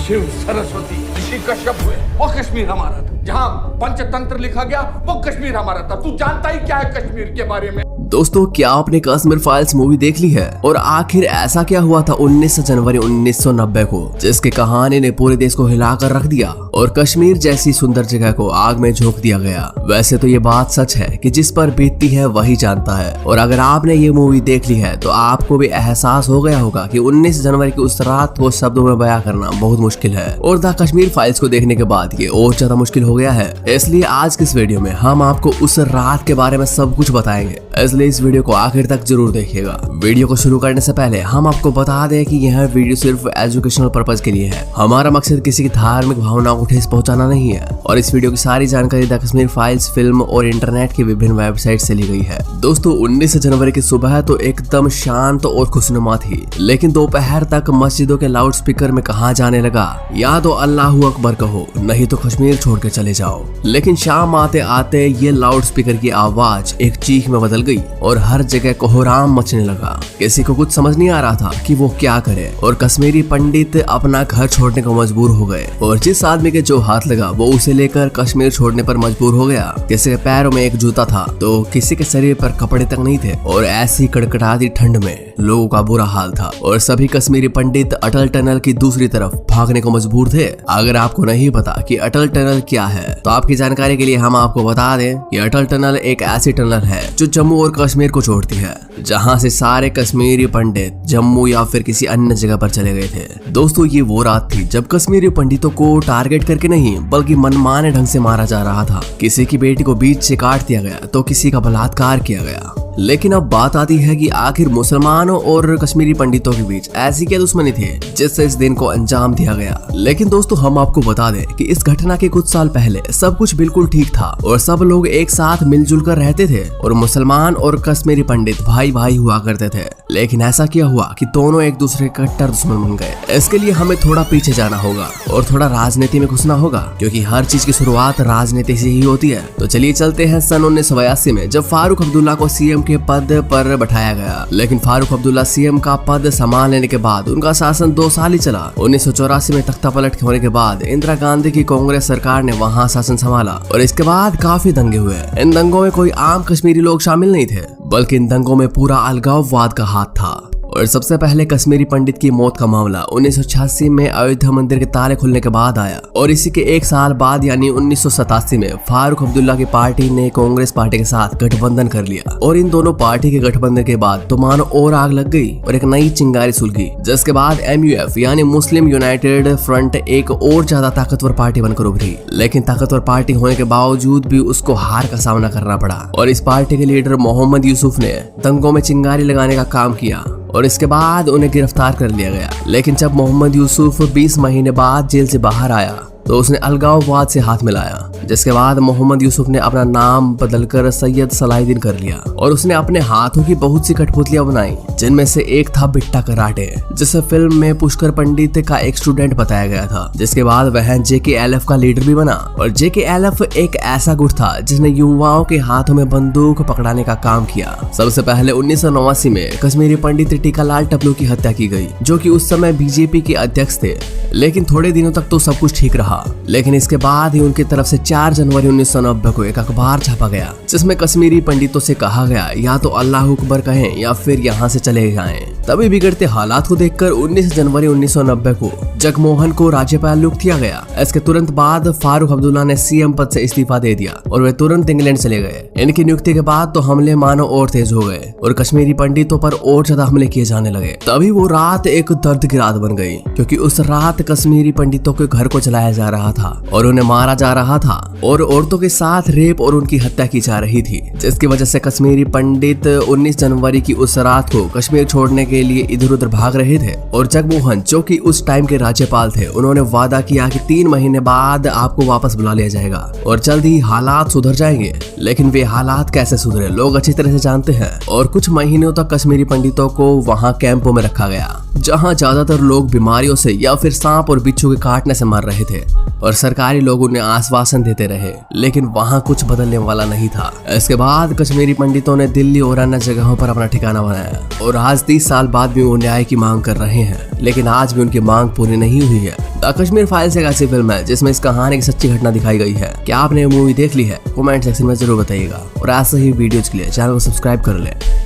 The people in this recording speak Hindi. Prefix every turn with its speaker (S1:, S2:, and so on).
S1: शिव सरस्वती ऋषि कश्यप हुए, वो कश्मीर हमारा था। जहाँ पंचतंत्र लिखा गया वो कश्मीर हमारा था। तू जानता ही क्या है कश्मीर के बारे में?
S2: दोस्तों, क्या आपने कश्मीर फाइल्स मूवी देख ली है? और आखिर ऐसा क्या हुआ था 19 जनवरी 1990 को, जिसकी कहानी ने पूरे देश को हिलाकर रख दिया और कश्मीर जैसी सुंदर जगह को आग में झोंक दिया गया? वैसे तो ये बात सच है कि जिस पर बीतती है वही जानता है। और अगर आपने ये मूवी देख ली है तो आपको भी एहसास हो गया होगा कि 19 जनवरी की उस रात को शब्दों में बयां करना बहुत मुश्किल है। और द कश्मीर फाइल्स को देखने के बाद ये और ज्यादा मुश्किल हो गया है। इसलिए आज की इस वीडियो में हम आपको उस रात के बारे में सब कुछ बताएंगे, इसलिए इस वीडियो को आखिर तक जरूर देखिएगा। वीडियो को शुरू करने से पहले हम आपको बता दें कि यह वीडियो सिर्फ एजुकेशनल पर्पज के लिए है। हमारा मकसद किसी की धार्मिक भावनाओं को ठेस पहुंचाना नहीं है। और इस वीडियो की सारी जानकारी द कश्मीर फाइल्स फिल्म और इंटरनेट की विभिन्न वेबसाइट से ली गई है। दोस्तों, 19 जनवरी की सुबह तो एकदम शांत और खुशनुमा थी, लेकिन दोपहर तक मस्जिदों के लाउड स्पीकर में कहा जाने लगा, या तो अल्लाहू अकबर कहो, नहीं तो कश्मीर छोड़ के चले जाओ। लेकिन शाम आते आते ये लाउड स्पीकर की आवाज एक चीख में बदल गई और हर जगह कोहराम मचने लगा। किसी को कुछ समझ नहीं आ रहा था कि वो क्या करे और कश्मीरी पंडित अपना घर छोड़ने को मजबूर हो गए। और जिस आदमी के जो हाथ लगा वो उसे लेकर कश्मीर छोड़ने पर मजबूर हो गया। किसी के पैरों में एक जूता था तो किसी के शरीर पर कपड़े तक नहीं थे और ऐसी कड़कड़ाती ठंड में लोगों का बुरा हाल था। और सभी कश्मीरी पंडित अटल टनल की दूसरी तरफ भागने को मजबूर थे। अगर आपको नहीं पता कि अटल टनल क्या है तो आपकी जानकारी के लिए हम आपको बता दें कि अटल टनल एक ऐसी टनल है जो जम्मू और कश्मीर को जोड़ती है, जहां से सारे कश्मीरी पंडित जम्मू या फिर किसी अन्य जगह पर चले गए थे। दोस्तों, ये वो रात थी जब कश्मीरी पंडितों को टारगेट करके नहीं बल्कि मनमाने ढंग से मारा जा रहा था। किसी की बेटी को बीच से काट दिया गया तो किसी का बलात्कार किया गया। लेकिन अब बात आती है कि आखिर मुसलमानों और कश्मीरी पंडितों के बीच ऐसी क्या दुश्मनी थी जिससे इस दिन को अंजाम दिया गया। लेकिन दोस्तों, हम आपको बता दें कि इस घटना के कुछ साल पहले सब कुछ बिल्कुल ठीक था और सब लोग एक साथ मिलजुल कर रहते थे और मुसलमान और कश्मीरी पंडित भाई भाई हुआ करते थे। लेकिन ऐसा क्या हुआ कि दोनों एक दूसरे के कट्टर दुश्मन बन गए। इसके लिए हमें थोड़ा पीछे जाना होगा और थोड़ा राजनीति में घुसना होगा, क्योंकि हर चीज की शुरुआत राजनीति से ही होती है। तो चलिए चलते हैं सन 1982 में, जब फारूक अब्दुल्ला को सीएम के पद पर बैठाया गया। लेकिन फारूक अब्दुल्ला सीएम का पद संभाल लेने के बाद उनका शासन 2 साल ही चला। 1984 में तख्ता पलट होने के बाद इंदिरा गांधी की कांग्रेस सरकार ने वहां शासन संभाला और इसके बाद काफी दंगे हुए। इन दंगों में कोई आम कश्मीरी लोग शामिल नहीं थे, बल्कि इन दंगों में पूरा अलगाववाद का हाथ था। और सबसे पहले कश्मीरी पंडित की मौत का मामला 1986 में अयोध्या मंदिर के ताले खुलने के बाद आया और इसी के एक साल बाद यानी 1987 में फारूक अब्दुल्ला की पार्टी ने कांग्रेस पार्टी के साथ गठबंधन कर लिया। और इन दोनों पार्टी के गठबंधन के बाद तो मानो और आग लग गई और एक नई चिंगारी सुलगी, जिसके बाद MUF यानी मुस्लिम यूनाइटेड फ्रंट एक और ज्यादा ताकतवर पार्टी बनकर उभरी। लेकिन ताकतवर पार्टी होने के बावजूद भी उसको हार का सामना करना पड़ा और इस पार्टी के लीडर मोहम्मद यूसुफ ने दंगों में चिंगारी लगाने का काम किया और इसके बाद उन्हें गिरफ्तार कर लिया गया। लेकिन जब मोहम्मद यूसुफ 20 महीने बाद जेल से बाहर आया तो उसने अलगाववाद से हाथ मिलाया, जिसके बाद मोहम्मद यूसुफ ने अपना नाम बदलकर सैयद सलाहुद्दीन कर लिया और उसने अपने हाथों की बहुत सी कठपुतलियां बनाई, जिनमें से एक था बिट्टा कराटे, जिसे फिल्म में पुष्कर पंडित का एक स्टूडेंट बताया गया था। जिसके बाद वह JKLF का लीडर भी बना और JKLF एक ऐसा गुट था जिसने युवाओं के हाथों में बंदूक पकड़ाने का काम किया। सबसे पहले 1989 में कश्मीरी पंडित टीकालाल टपलू की हत्या की गई, जो कि उस समय BJP के अध्यक्ष थे। लेकिन थोड़े दिनों तक तो सब कुछ ठीक रहा, लेकिन इसके बाद ही उनकी तरफ से 4 जनवरी 1990 को एक अखबार छापा गया, जिसमें कश्मीरी पंडितों से कहा गया या तो अल्लाह अकबर कहें या फिर यहाँ से चले जाएं। तभी बिगड़ते हालात को देखकर 19 जनवरी 1990 को जगमोहन को राज्यपाल नियुक्त किया गया। इसके तुरंत बाद फारूक अब्दुल्ला ने सीएम पद से इस्तीफा दे दिया और वे तुरंत इंग्लैंड चले गए। इनकी नियुक्ति के बाद तो हमले मानो और तेज हो गए और कश्मीरी पंडितों पर और ज्यादा हमले किए जाने लगे। तभी वो रात एक दर्द की रात बन गई, क्योंकि उस रात कश्मीरी पंडितों के घर को चलाया जा रहा था और उन्हें मारा जा रहा था और औरतों के साथ रेप और उनकी हत्या की जा रही थी, जिसकी वजह से कश्मीरी पंडित 19 जनवरी की उस रात को कश्मीर छोड़ने के लिए इधर उधर भाग रहे थे। और जगमोहन, जो कि उस टाइम के राज्यपाल थे, उन्होंने वादा किया कि 3 महीने बाद आपको वापस बुला लिया जाएगा और जल्द ही हालात सुधर जाएंगे। लेकिन वे हालात कैसे सुधरे लोग अच्छी तरह से जानते हैं। और कुछ महीनों तक कश्मीरी पंडितों को वहाँ कैंपों में रखा गया, जहाँ ज्यादातर लोग बीमारियों से या फिर सांप और बिच्छू के काटने से मर रहे थे और सरकारी लोग उन्हें आश्वासन देते रहे, लेकिन वहाँ कुछ बदलने वाला नहीं था। इसके बाद कश्मीरी पंडितों ने दिल्ली और अन्य जगहों पर अपना ठिकाना बनाया और आज 30 साल बाद भी वो न्याय की मांग कर रहे हैं, लेकिन आज भी उनकी मांग पूरी नहीं हुई है। द द कश्मीर फाइल्स एक ऐसी फिल्म है जिसमें इस कहानी की सच्ची घटना दिखाई गई है। क्या आपने ये मूवी देख ली है? कमेंट सेक्शन में जरूर बताइएगा और ऐसे ही वीडियोज के लिए चैनल को सब्सक्राइब कर लें।